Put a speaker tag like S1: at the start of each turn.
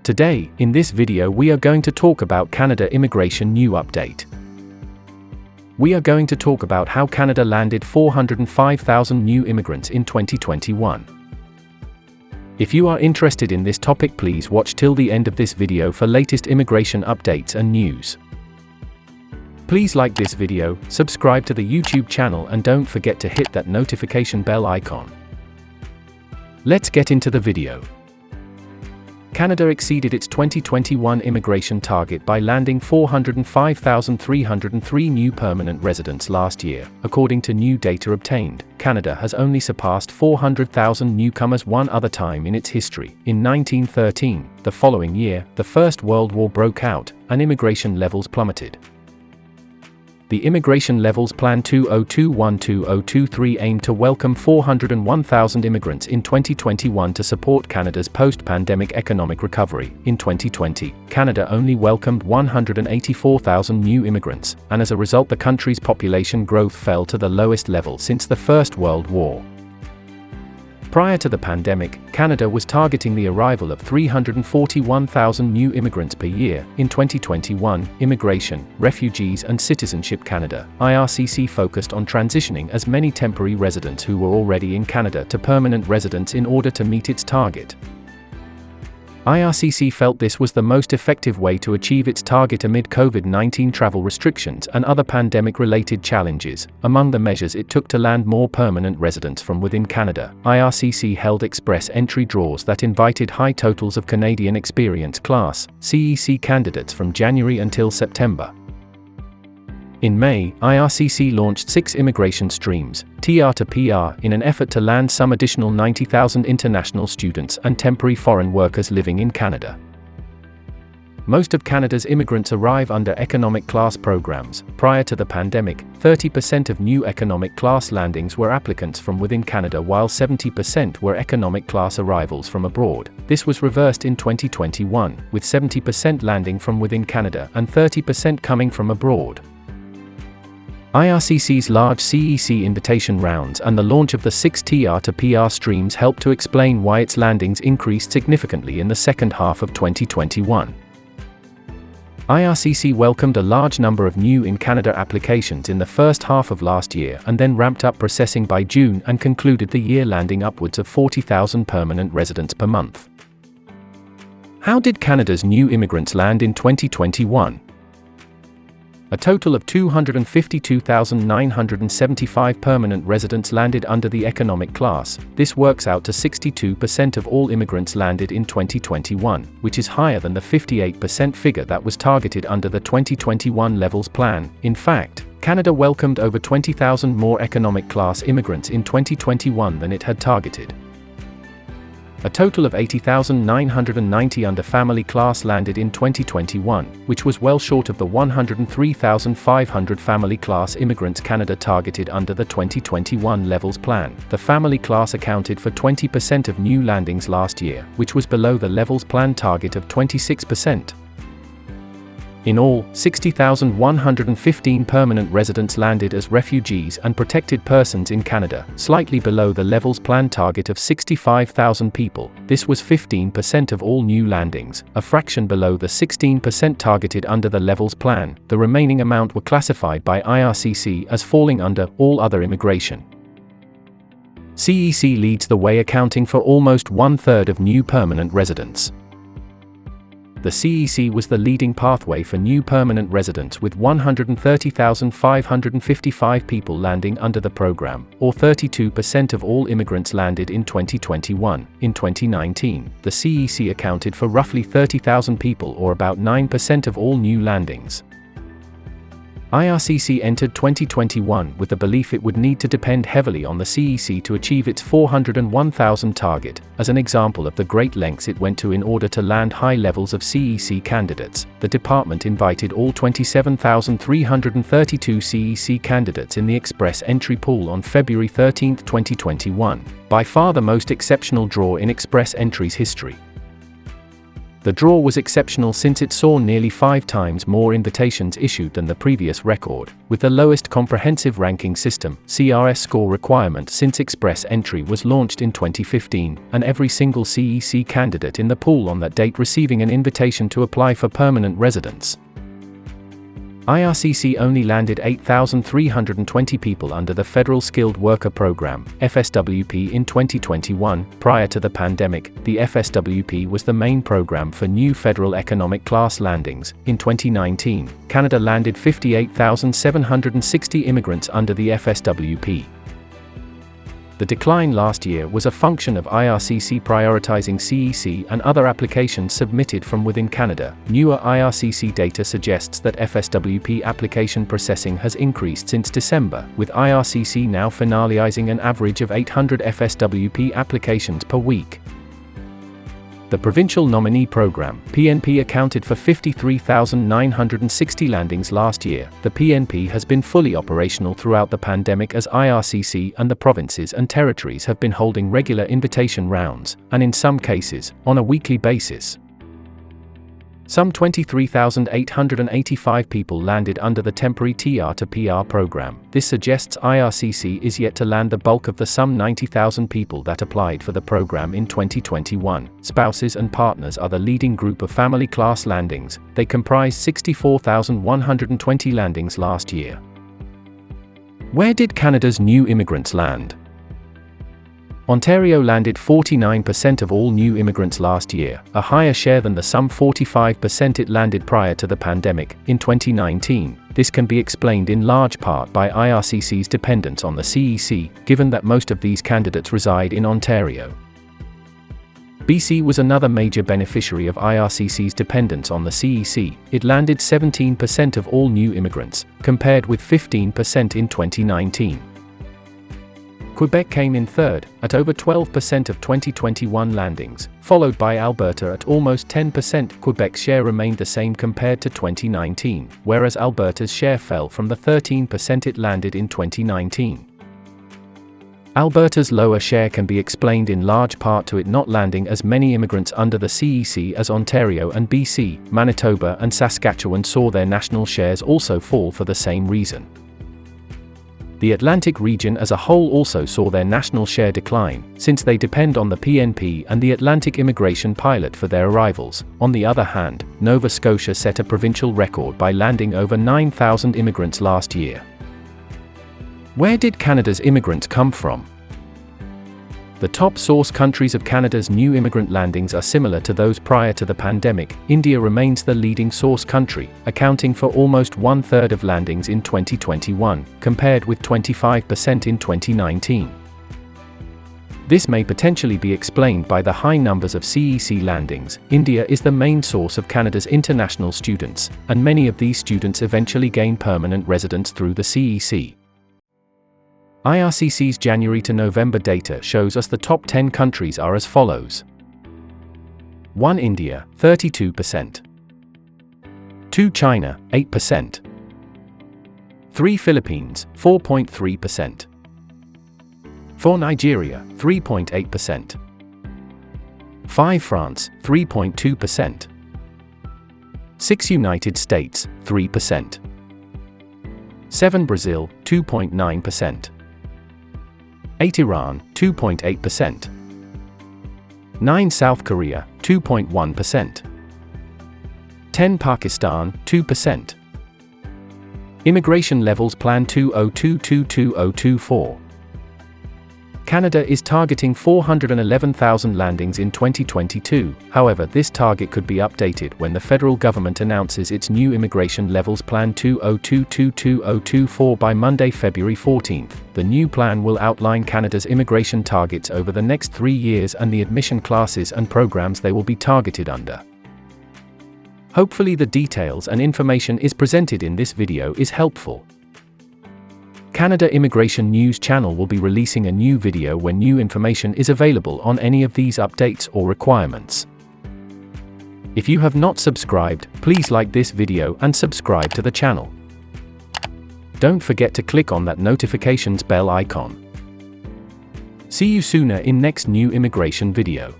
S1: Today, in this video we are going to talk about Canada Immigration New Update. We are going to talk about how Canada landed 405,000 new immigrants in 2021. If you are interested in this topic, please watch till the end of this video for latest immigration updates and news. Please like this video, subscribe to the YouTube channel and don't forget to hit that notification bell icon. Let's get into the video. Canada exceeded its 2021 immigration target by landing 405,303 new permanent residents last year. According to new data obtained, Canada has only surpassed 400,000 newcomers one other time in its history. In 1913, the following year, the First World War broke out, and immigration levels plummeted. The Immigration Levels Plan 2021-2023 aimed to welcome 401,000 immigrants in 2021 to support Canada's post-pandemic economic recovery. In 2020, Canada only welcomed 184,000 new immigrants, and as a result the country's population growth fell to the lowest level since the First World War. Prior to the pandemic, Canada was targeting the arrival of 341,000 new immigrants per year. In 2021, Immigration, Refugees and Citizenship Canada (IRCC) focused on transitioning as many temporary residents who were already in Canada to permanent residents in order to meet its target. IRCC felt this was the most effective way to achieve its target amid COVID-19 travel restrictions and other pandemic-related challenges. Among the measures it took to land more permanent residents from within Canada, IRCC held express entry draws that invited high totals of Canadian Experience Class (CEC) candidates from January until September. In May, IRCC launched 6 immigration streams, TR to PR, in an effort to land some additional 90,000 international students and temporary foreign workers living in Canada. Most of Canada's immigrants arrive under economic class programs. Prior to the pandemic, 30% of new economic class landings were applicants from within Canada while 70% were economic class arrivals from abroad. This was reversed in 2021, with 70% landing from within Canada and 30% coming from abroad. IRCC's large CEC invitation rounds and the launch of the 6 TR to PR streams helped to explain why its landings increased significantly in the second half of 2021. IRCC welcomed a large number of new in Canada applications in the first half of last year and then ramped up processing by June and concluded the year landing upwards of 40,000 permanent residents per month. How did Canada's new immigrants land in 2021? A total of 252,975 permanent residents landed under the economic class. This works out to 62% of all immigrants landed in 2021, which is higher than the 58% figure that was targeted under the 2021 Levels Plan. In fact, Canada welcomed over 20,000 more economic class immigrants in 2021 than it had targeted. A total of 80,990 under family class landed in 2021, which was well short of the 103,500 family class immigrants Canada targeted under the 2021 Levels Plan. The family class accounted for 20% of new landings last year, which was below the Levels Plan target of 26%. In all, 60,115 permanent residents landed as refugees and protected persons in Canada, slightly below the Levels Plan target of 65,000 people. This was 15% of all new landings, a fraction below the 16% targeted under the Levels Plan. The remaining amount were classified by IRCC as falling under all other immigration. CEC leads the way, accounting for almost 1/3 of new permanent residents. The CEC was the leading pathway for new permanent residents, with 130,555 people landing under the program, or 32% of all immigrants landed in 2021. In 2019, the CEC accounted for roughly 30,000 people, or about 9% of all new landings. IRCC entered 2021 with the belief it would need to depend heavily on the CEC to achieve its 401,000 target. As an example of the great lengths it went to in order to land high levels of CEC candidates, the department invited all 27,332 CEC candidates in the express entry pool on February 13, 2021, by far the most exceptional draw in express entry's history. The draw was exceptional since it saw nearly 5 times more invitations issued than the previous record, with the lowest comprehensive ranking system (CRS) score requirement since Express Entry was launched in 2015, and every single CEC candidate in the pool on that date receiving an invitation to apply for permanent residence. IRCC only landed 8,320 people under the Federal Skilled Worker Program, FSWP, in 2021. Prior to the pandemic, the FSWP was the main program for new federal economic class landings. In 2019, Canada landed 58,760 immigrants under the FSWP. The decline last year was a function of IRCC prioritizing CEC and other applications submitted from within Canada. Newer IRCC data suggests that FSWP application processing has increased since December, with IRCC now finalizing an average of 800 FSWP applications per week. The Provincial Nominee Program (PNP) accounted for 53,960 landings last year. The PNP has been fully operational throughout the pandemic as IRCC and the provinces and territories have been holding regular invitation rounds, and in some cases, on a weekly basis. Some 23,885 people landed under the temporary TR to PR program. This suggests IRCC is yet to land the bulk of the some 90,000 people that applied for the program in 2021. Spouses and partners are the leading group of family class landings. They comprised 64,120 landings last year. Where did Canada's new immigrants land? Ontario landed 49% of all new immigrants last year, a higher share than the some 45% it landed prior to the pandemic. In 2019, this can be explained in large part by IRCC's dependence on the CEC, given that most of these candidates reside in Ontario. BC was another major beneficiary of IRCC's dependence on the CEC. It landed 17% of all new immigrants, compared with 15% in 2019. Quebec came in third, at over 12% of 2021 landings, followed by Alberta at almost 10%. Quebec's share remained the same compared to 2019, whereas Alberta's share fell from the 13% it landed in 2019. Alberta's lower share can be explained in large part to it not landing as many immigrants under the CEC as Ontario and BC. Manitoba and Saskatchewan saw their national shares also fall for the same reason. The Atlantic region as a whole also saw their national share decline, since they depend on the PNP and the Atlantic Immigration Pilot for their arrivals. On the other hand, Nova Scotia set a provincial record by landing over 9,000 immigrants last year. Where did Canada's immigrants come from? The top source countries of Canada's new immigrant landings are similar to those prior to the pandemic. India remains the leading source country, accounting for almost 1/3 of landings in 2021, compared with 25% in 2019. This may potentially be explained by the high numbers of CEC landings. India is the main source of Canada's international students, and many of these students eventually gain permanent residence through the CEC. IRCC's January to November data shows us the top 10 countries are as follows. 1 India, 32%. 2 China, 8%. 3 Philippines, 4.3%. 4 Nigeria, 3.8%. 5 France, 3.2%. 6 United States, 3%. 7 Brazil, 2.9%. 8 Iran, 2.8%. 9 South Korea, 2.1%. 10 Pakistan, 2%. Immigration Levels Plan 2022-2024. Canada is targeting 411,000 landings in 2022, however this target could be updated when the federal government announces its new Immigration Levels Plan 2022-2024 by Monday, February 14th. The new plan will outline Canada's immigration targets over the next 3 years and the admission classes and programs they will be targeted under. Hopefully the details and information is presented in this video is helpful. Canada Immigration News Channel will be releasing a new video when new information is available on any of these updates or requirements. If you have not subscribed, please like this video and subscribe to the channel. Don't forget to click on that notifications bell icon. See you sooner in next new immigration video.